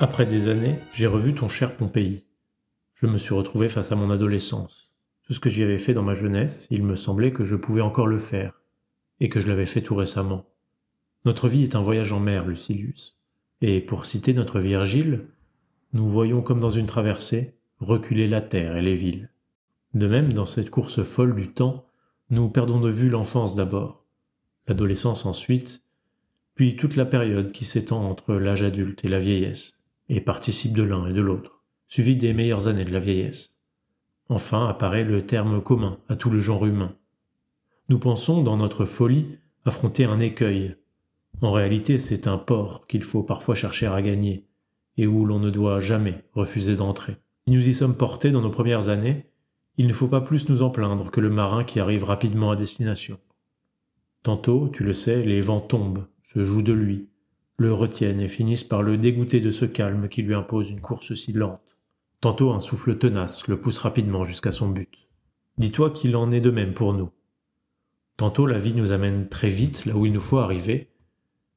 Après des années, j'ai revu ton cher Pompéi. Je me suis retrouvé face à mon adolescence. Tout ce que j'y avais fait dans ma jeunesse, il me semblait que je pouvais encore le faire, et que je l'avais fait tout récemment. Notre vie est un voyage en mer, Lucilius. Et pour citer notre Virgile, nous voyons comme dans une traversée, reculer la terre et les villes. De même, dans cette course folle du temps, nous perdons de vue l'enfance d'abord, l'adolescence ensuite, puis toute la période qui s'étend entre l'âge adulte et la vieillesse, et participe de l'un et de l'autre, suivi des meilleures années de la vieillesse. Enfin apparaît le terme commun à tout le genre humain. Nous pensons, dans notre folie, affronter un écueil. En réalité, c'est un port qu'il faut parfois chercher à gagner, et où l'on ne doit jamais refuser d'entrer. Si nous y sommes portés dans nos premières années, il ne faut pas plus nous en plaindre que le marin qui arrive rapidement à destination. Tantôt, tu le sais, les vents tombent, se jouent de lui, le retiennent et finissent par le dégoûter de ce calme qui lui impose une course si lente. Tantôt un souffle tenace le pousse rapidement jusqu'à son but. Dis-toi qu'il en est de même pour nous. Tantôt la vie nous amène très vite là où il nous faut arriver,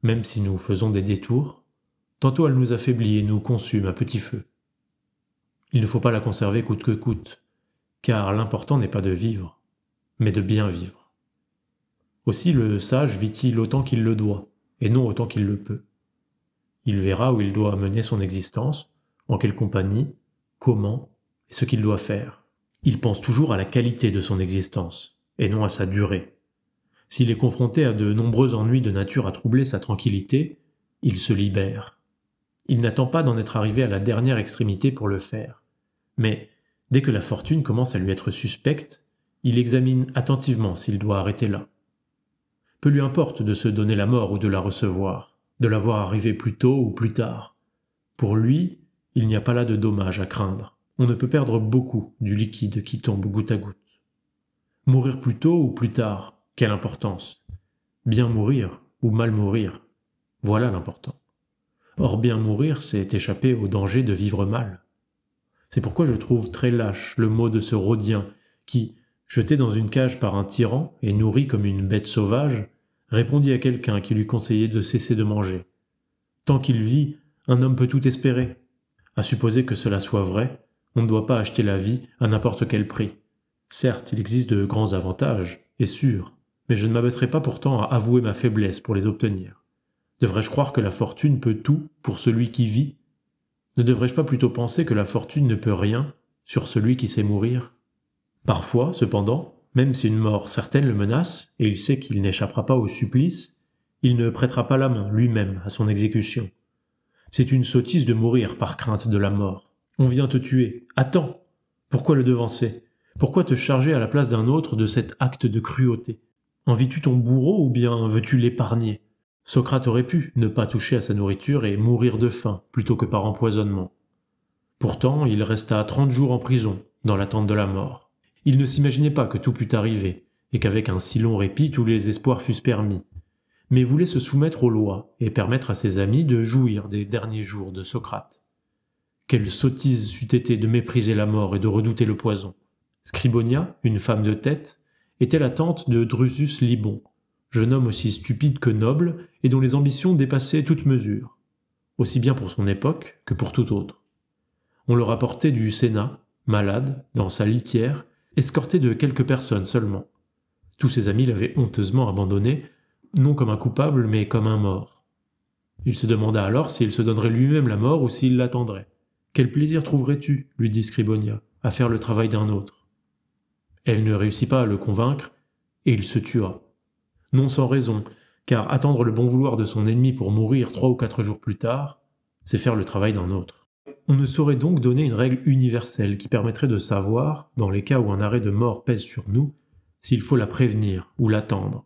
même si nous faisons des détours. Tantôt elle nous affaiblit et nous consume à petit feu. Il ne faut pas la conserver coûte que coûte, car l'important n'est pas de vivre, mais de bien vivre. Aussi le sage vit-il autant qu'il le doit, et non autant qu'il le peut. Il verra où il doit mener son existence, en quelle compagnie, comment, et ce qu'il doit faire. Il pense toujours à la qualité de son existence, et non à sa durée. S'il est confronté à de nombreux ennuis de nature à troubler sa tranquillité, il se libère. Il n'attend pas d'en être arrivé à la dernière extrémité pour le faire. Mais, dès que la fortune commence à lui être suspecte, il examine attentivement s'il doit arrêter là. Peu lui importe de se donner la mort ou de la recevoir, de la voir arriver plus tôt ou plus tard. Pour lui, il n'y a pas là de dommage à craindre. On ne peut perdre beaucoup du liquide qui tombe goutte à goutte. Mourir plus tôt ou plus tard, quelle importance? Bien mourir ou mal mourir, voilà l'important. Or bien mourir, c'est échapper au danger de vivre mal. C'est pourquoi je trouve très lâche le mot de ce Rhodien qui, jeté dans une cage par un tyran et nourri comme une bête sauvage, répondit à quelqu'un qui lui conseillait de cesser de manger. Tant qu'il vit, un homme peut tout espérer. À supposer que cela soit vrai, on ne doit pas acheter la vie à n'importe quel prix. Certes, il existe de grands avantages, et sûrs, mais je ne m'abaisserai pas pourtant à avouer ma faiblesse pour les obtenir. Devrais-je croire que la fortune peut tout pour celui qui vit? Ne devrais-je pas plutôt penser que la fortune ne peut rien sur celui qui sait mourir? Parfois, cependant, même si une mort certaine le menace, et il sait qu'il n'échappera pas au supplice, il ne prêtera pas la main lui-même à son exécution. C'est une sottise de mourir par crainte de la mort. On vient te tuer. Attends! Pourquoi le devancer? Pourquoi te charger à la place d'un autre de cet acte de cruauté? Envies-tu ton bourreau ou bien veux-tu l'épargner? Socrate aurait pu ne pas toucher à sa nourriture et mourir de faim plutôt que par empoisonnement. Pourtant, il resta 30 jours en prison, dans l'attente de la mort. Il ne s'imaginait pas que tout pût arriver, et qu'avec un si long répit tous les espoirs fussent permis, mais voulait se soumettre aux lois et permettre à ses amis de jouir des derniers jours de Socrate. Quelle sottise c'eût été de mépriser la mort et de redouter le poison. Scribonia, une femme de tête, était la tante de Drusus Libon, jeune homme aussi stupide que noble et dont les ambitions dépassaient toute mesure, aussi bien pour son époque que pour tout autre. On le rapportait du Sénat, malade, dans sa litière, escorté de quelques personnes seulement. Tous ses amis l'avaient honteusement abandonné, non comme un coupable, mais comme un mort. Il se demanda alors s'il se donnerait lui-même la mort ou s'il l'attendrait. « Quel plaisir trouverais-tu, lui dit Scribonia, à faire le travail d'un autre ?» Elle ne réussit pas à le convaincre, et il se tua. Non sans raison, car attendre le bon vouloir de son ennemi pour mourir 3 ou 4 jours plus tard, c'est faire le travail d'un autre. On ne saurait donc donner une règle universelle qui permettrait de savoir, dans les cas où un arrêt de mort pèse sur nous, s'il faut la prévenir ou l'attendre.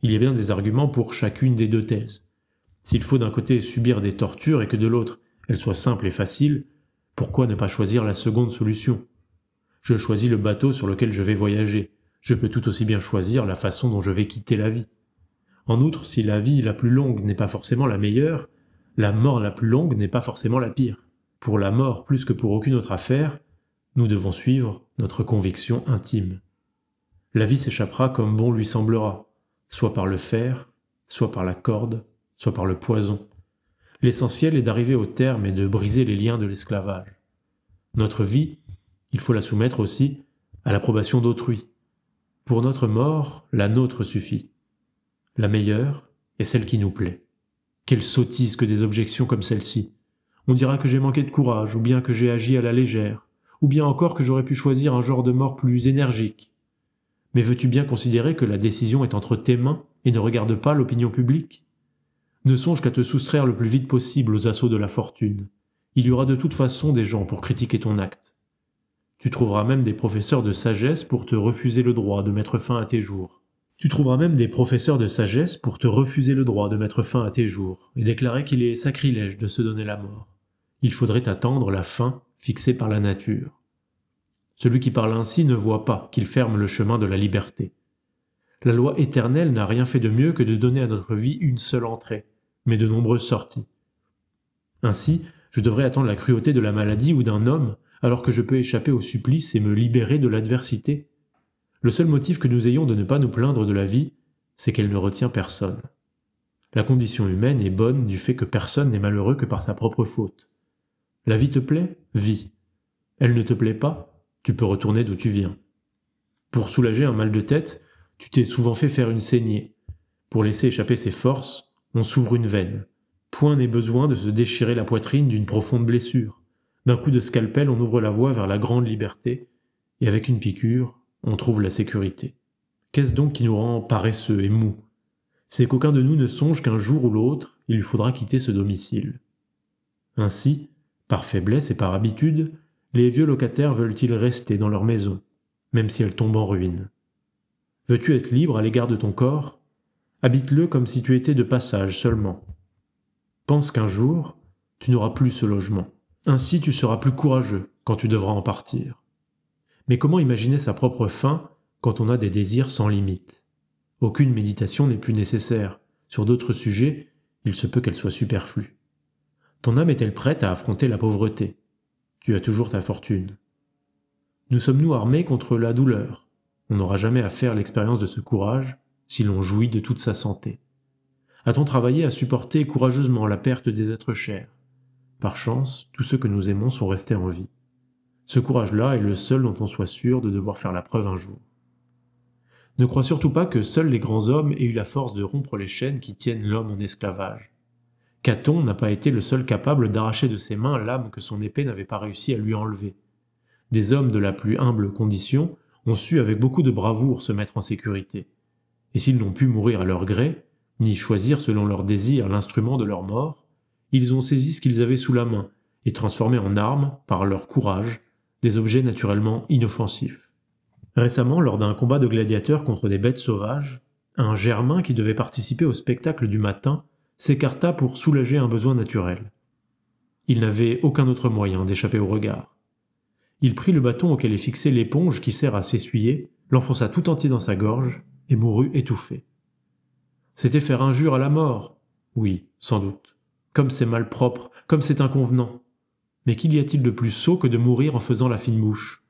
Il y a bien des arguments pour chacune des deux thèses. S'il faut d'un côté subir des tortures et que de l'autre elles soient simples et faciles, pourquoi ne pas choisir la seconde solution? Je choisis le bateau sur lequel je vais voyager. Je peux tout aussi bien choisir la façon dont je vais quitter la vie. En outre, si la vie la plus longue n'est pas forcément la meilleure, la mort la plus longue n'est pas forcément la pire. Pour la mort plus que pour aucune autre affaire, nous devons suivre notre conviction intime. La vie s'échappera comme bon lui semblera, soit par le fer, soit par la corde, soit par le poison. L'essentiel est d'arriver au terme et de briser les liens de l'esclavage. Notre vie, il faut la soumettre aussi à l'approbation d'autrui. Pour notre mort, la nôtre suffit. La meilleure est celle qui nous plaît. Quelle sottise que des objections comme celle-ci. On dira que j'ai manqué de courage, ou bien que j'ai agi à la légère, ou bien encore que j'aurais pu choisir un genre de mort plus énergique. Mais veux-tu bien considérer que la décision est entre tes mains et ne regarde pas l'opinion publique? Ne songe qu'à te soustraire le plus vite possible aux assauts de la fortune. Il y aura de toute façon des gens pour critiquer ton acte. Tu trouveras même des professeurs de sagesse pour te refuser le droit de mettre fin à tes jours. Tu trouveras même des professeurs de sagesse pour te refuser le droit de mettre fin à tes jours et déclarer qu'il est sacrilège de se donner la mort. Il faudrait attendre la fin fixée par la nature. Celui qui parle ainsi ne voit pas qu'il ferme le chemin de la liberté. La loi éternelle n'a rien fait de mieux que de donner à notre vie une seule entrée, mais de nombreuses sorties. Ainsi, je devrais attendre la cruauté de la maladie ou d'un homme, alors que je peux échapper au supplice et me libérer de l'adversité. Le seul motif que nous ayons de ne pas nous plaindre de la vie, c'est qu'elle ne retient personne. La condition humaine est bonne du fait que personne n'est malheureux que par sa propre faute. La vie te plaît? Vis. Elle ne te plaît pas? Tu peux retourner d'où tu viens. Pour soulager un mal de tête, tu t'es souvent fait faire une saignée. Pour laisser échapper ses forces, on s'ouvre une veine. Point n'est besoin de se déchirer la poitrine d'une profonde blessure. D'un coup de scalpel, on ouvre la voie vers la grande liberté, et avec une piqûre, on trouve la sécurité. Qu'est-ce donc qui nous rend paresseux et mous? C'est qu'aucun de nous ne songe qu'un jour ou l'autre, il lui faudra quitter ce domicile. Ainsi, par faiblesse et par habitude, les vieux locataires veulent-ils rester dans leur maison, même si elle tombe en ruine. Veux-tu être libre à l'égard de ton corps? Habite-le comme si tu étais de passage seulement. Pense qu'un jour, tu n'auras plus ce logement. Ainsi tu seras plus courageux quand tu devras en partir. Mais comment imaginer sa propre fin quand on a des désirs sans limite? Aucune méditation n'est plus nécessaire. Sur d'autres sujets, il se peut qu'elle soit superflue. Ton âme est-elle prête à affronter la pauvreté? Tu as toujours ta fortune. Nous sommes-nous armés contre la douleur? On n'aura jamais à faire l'expérience de ce courage si l'on jouit de toute sa santé. A-t-on travaillé à supporter courageusement la perte des êtres chers? Par chance, tous ceux que nous aimons sont restés en vie. Ce courage-là est le seul dont on soit sûr de devoir faire la preuve un jour. Ne crois surtout pas que seuls les grands hommes aient eu la force de rompre les chaînes qui tiennent l'homme en esclavage. Caton n'a pas été le seul capable d'arracher de ses mains l'âme que son épée n'avait pas réussi à lui enlever. Des hommes de la plus humble condition ont su avec beaucoup de bravoure se mettre en sécurité. Et s'ils n'ont pu mourir à leur gré, ni choisir selon leur désir l'instrument de leur mort, ils ont saisi ce qu'ils avaient sous la main et transformé en armes, par leur courage, des objets naturellement inoffensifs. Récemment, lors d'un combat de gladiateurs contre des bêtes sauvages, un Germain qui devait participer au spectacle du matin s'écarta pour soulager un besoin naturel. Il n'avait aucun autre moyen d'échapper au regard. Il prit le bâton auquel est fixée l'éponge qui sert à s'essuyer, l'enfonça tout entier dans sa gorge et mourut étouffé. C'était faire injure à la mort. Oui, sans doute. Comme c'est malpropre, comme c'est inconvenant. Mais qu'y a-t-il de plus sot que de mourir en faisant la fine bouche?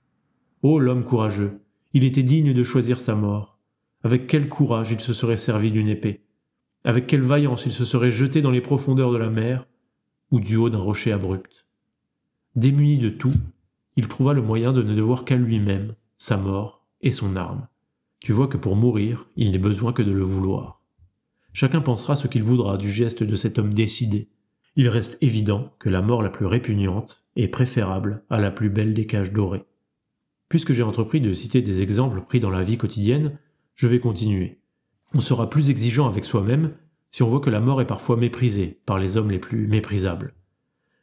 Ô l'homme courageux, il était digne de choisir sa mort. Avec quel courage il se serait servi d'une épée. Avec quelle vaillance il se serait jeté dans les profondeurs de la mer ou du haut d'un rocher abrupt. Démuni de tout, il trouva le moyen de ne devoir qu'à lui-même, sa mort et son arme. Tu vois que pour mourir, il n'est besoin que de le vouloir. Chacun pensera ce qu'il voudra du geste de cet homme décidé. Il reste évident que la mort la plus répugnante est préférable à la plus belle des cages dorées. Puisque j'ai entrepris de citer des exemples pris dans la vie quotidienne, je vais continuer. On sera plus exigeant avec soi-même si on voit que la mort est parfois méprisée par les hommes les plus méprisables.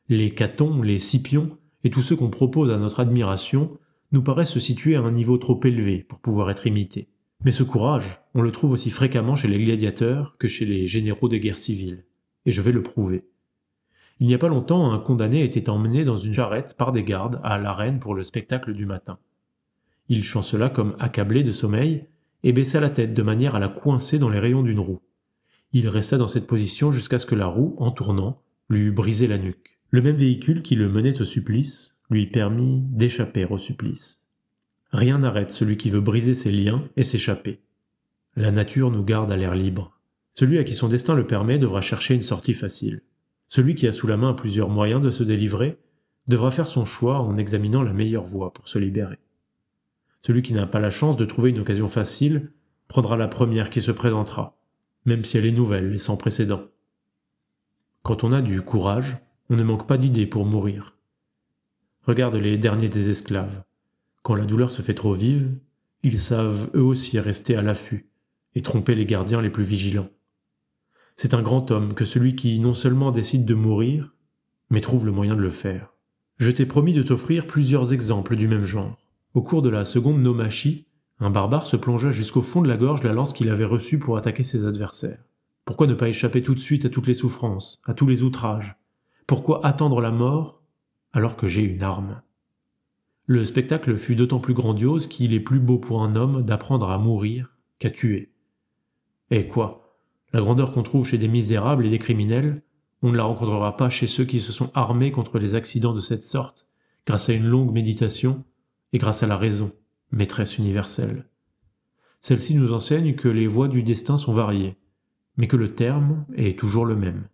Les Catons, les Scipions et tous ceux qu'on propose à notre admiration nous paraissent se situer à un niveau trop élevé pour pouvoir être imités. Mais ce courage, on le trouve aussi fréquemment chez les gladiateurs que chez les généraux des guerres civiles. Et je vais le prouver. Il n'y a pas longtemps, un condamné était emmené dans une charrette par des gardes à l'arène pour le spectacle du matin. Il chancela comme accablé de sommeil et baissa la tête de manière à la coincer dans les rayons d'une roue. Il resta dans cette position jusqu'à ce que la roue, en tournant, lui eût brisé la nuque. Le même véhicule qui le menait au supplice lui permit d'échapper au supplice. Rien n'arrête celui qui veut briser ses liens et s'échapper. La nature nous garde à l'air libre. Celui à qui son destin le permet devra chercher une sortie facile. Celui qui a sous la main plusieurs moyens de se délivrer devra faire son choix en examinant la meilleure voie pour se libérer. Celui qui n'a pas la chance de trouver une occasion facile prendra la première qui se présentera, même si elle est nouvelle et sans précédent. Quand on a du courage, on ne manque pas d'idées pour mourir. Regarde les derniers des esclaves. Quand la douleur se fait trop vive, ils savent eux aussi rester à l'affût et tromper les gardiens les plus vigilants. C'est un grand homme que celui qui non seulement décide de mourir, mais trouve le moyen de le faire. Je t'ai promis de t'offrir plusieurs exemples du même genre. Au cours de la seconde nomachie, un barbare se plongea jusqu'au fond de la gorge la lance qu'il avait reçue pour attaquer ses adversaires. Pourquoi ne pas échapper tout de suite à toutes les souffrances, à tous les outrages? Pourquoi attendre la mort alors que j'ai une arme? Le spectacle fut d'autant plus grandiose qu'il est plus beau pour un homme d'apprendre à mourir qu'à tuer. Et quoi? La grandeur qu'on trouve chez des misérables et des criminels, on ne la rencontrera pas chez ceux qui se sont armés contre les accidents de cette sorte, grâce à une longue méditation et grâce à la raison, maîtresse universelle. Celle-ci nous enseigne que les voies du destin sont variées, mais que le terme est toujours le même.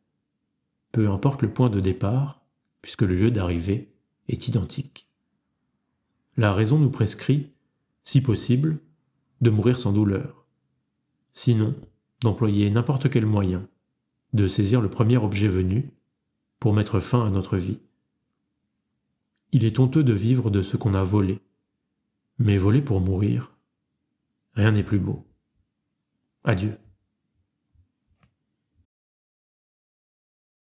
Peu importe le point de départ, puisque le lieu d'arrivée est identique. La raison nous prescrit, si possible, de mourir sans douleur. Sinon, d'employer n'importe quel moyen, de saisir le premier objet venu pour mettre fin à notre vie. Il est honteux de vivre de ce qu'on a volé, mais voler pour mourir, rien n'est plus beau. Adieu.